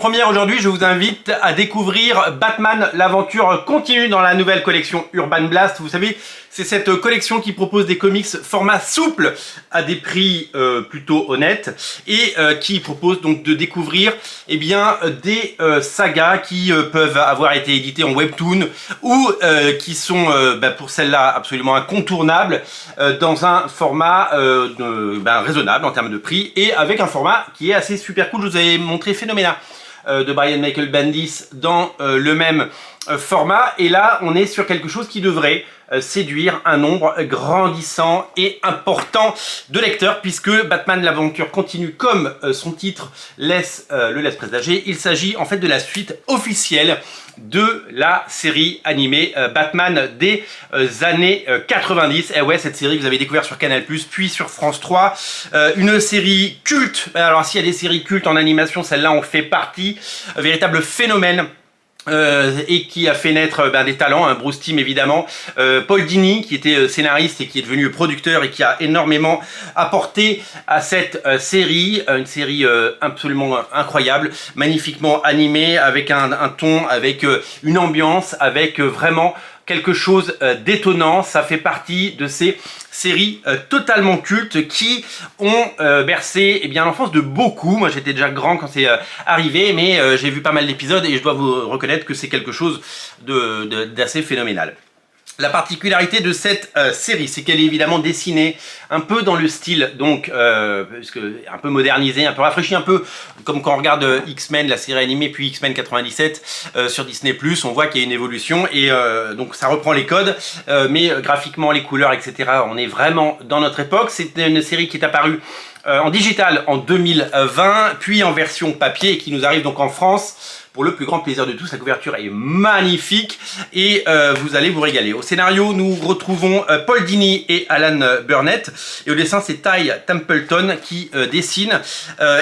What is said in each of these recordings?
Première aujourd'hui, je vous invite à découvrir Batman, l'aventure continue dans la nouvelle collection Urban Blast. Vous savez, c'est cette collection qui propose des comics format souple à des prix plutôt honnêtes et qui propose donc de découvrir des sagas qui peuvent avoir été éditées en webtoon ou qui sont pour celle-là absolument incontournables dans un format raisonnable en termes de prix et avec un format qui est assez super cool. Je vous avais montré Phénoména de Brian Michael Bendis dans le même format, et là on est sur quelque chose qui devrait séduire un nombre grandissant et important de lecteurs, puisque Batman l'aventure continue, comme son titre le laisse présager. Il s'agit en fait de la suite officielle de la série animée Batman des années 90. Et ouais, cette série que vous avez découvert sur Canal+, puis sur France 3. Une série culte. Alors s'il y a des séries cultes en animation, celle-là en fait partie. Véritable phénomène. Et qui a fait naître des talents, Bruce Timm évidemment, Paul Dini qui était scénariste et qui est devenu producteur et qui a énormément apporté à cette série, une série absolument incroyable, magnifiquement animée, avec un ton, avec une ambiance, avec vraiment quelque chose d'étonnant. Ça fait partie de ces séries totalement cultes qui ont bercé l'enfance de beaucoup. Moi j'étais déjà grand quand c'est arrivé, mais j'ai vu pas mal d'épisodes et je dois vous reconnaître que c'est quelque chose d'assez phénoménal. La particularité de cette série, c'est qu'elle est évidemment dessinée un peu dans le style, donc un peu modernisé, un peu rafraîchi, un peu comme quand on regarde X-Men, la série animée, puis X-Men 97 sur Disney+, on voit qu'il y a une évolution, et donc ça reprend les codes, mais graphiquement, les couleurs, etc., on est vraiment dans notre époque. C'est une série qui est apparue en digital en 2020, puis en version papier, et qui nous arrive donc en France. Pour le plus grand plaisir de tous, la couverture est magnifique et vous allez vous régaler. Au scénario, nous retrouvons Paul Dini et Alan Burnett. Et au dessin, c'est Ty Templeton qui dessine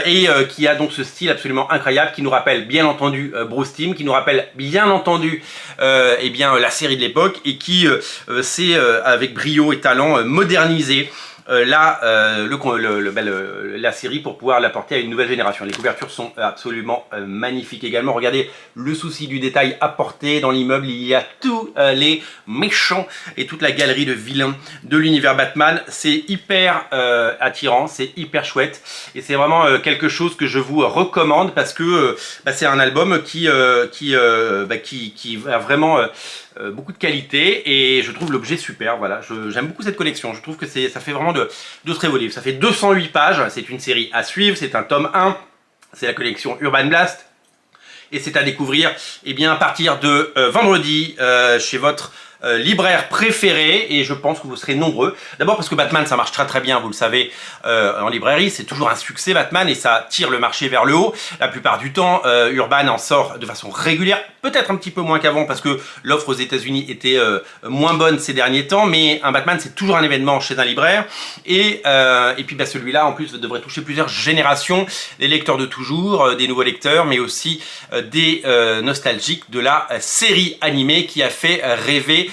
et qui a donc ce style absolument incroyable qui nous rappelle bien entendu Bruce Timm, qui nous rappelle bien entendu la série de l'époque et qui s'est avec brio et talent modernisé la série pour pouvoir l'apporter à une nouvelle génération. Les couvertures sont absolument magnifiques également. Regardez le souci du détail apporté dans l'immeuble. Il y a tous les méchants et toute la galerie de vilains de l'univers Batman. C'est hyper attirant, c'est hyper chouette et c'est vraiment quelque chose que je vous recommande parce que c'est un album qui a vraiment beaucoup de qualité et je trouve l'objet super. Voilà, j'aime beaucoup cette collection. Je trouve que ça fait vraiment de très beaux livres. Ça fait 208 pages, c'est une série à suivre, c'est un tome 1, c'est la collection Urban Blast et c'est à découvrir à partir de vendredi chez votre libraire préféré, et je pense que vous serez nombreux. D'abord parce que Batman ça marche très bien, vous le savez, en librairie, c'est toujours un succès Batman et ça tire le marché vers le haut. La plupart du temps, Urban en sort de façon régulière, peut-être un petit peu moins qu'avant parce que l'offre aux États-Unis était moins bonne ces derniers temps, mais un Batman c'est toujours un événement chez un libraire et puis celui-là en plus devrait toucher plusieurs générations, les lecteurs de toujours, des nouveaux lecteurs, mais aussi des nostalgiques de la série animée qui a fait rêver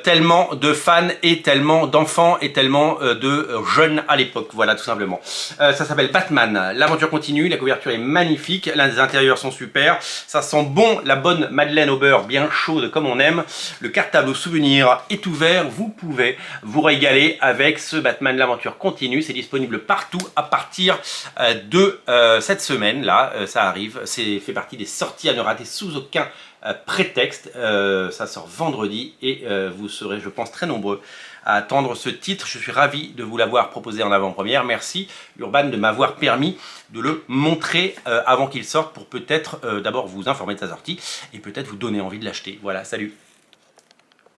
tellement de fans et tellement d'enfants et tellement de jeunes à l'époque. Voilà, tout simplement. Ça s'appelle Batman, l'aventure continue. La couverture est magnifique, les intérieurs sont super, ça sent bon la bonne madeleine au beurre bien chaude comme on aime. Le cartable au souvenir est ouvert, vous pouvez vous régaler avec ce Batman, l'aventure continue. C'est disponible partout à partir de cette semaine là, ça arrive, c'est fait partie des sorties à ne rater sous aucun prétexte. Ça sort vendredi et vous serez, je pense, très nombreux à attendre ce titre. Je suis ravi de vous l'avoir proposé en avant-première. Merci Urban de m'avoir permis de le montrer avant qu'il sorte pour peut-être d'abord vous informer de sa sortie et peut-être vous donner envie de l'acheter. Voilà, salut!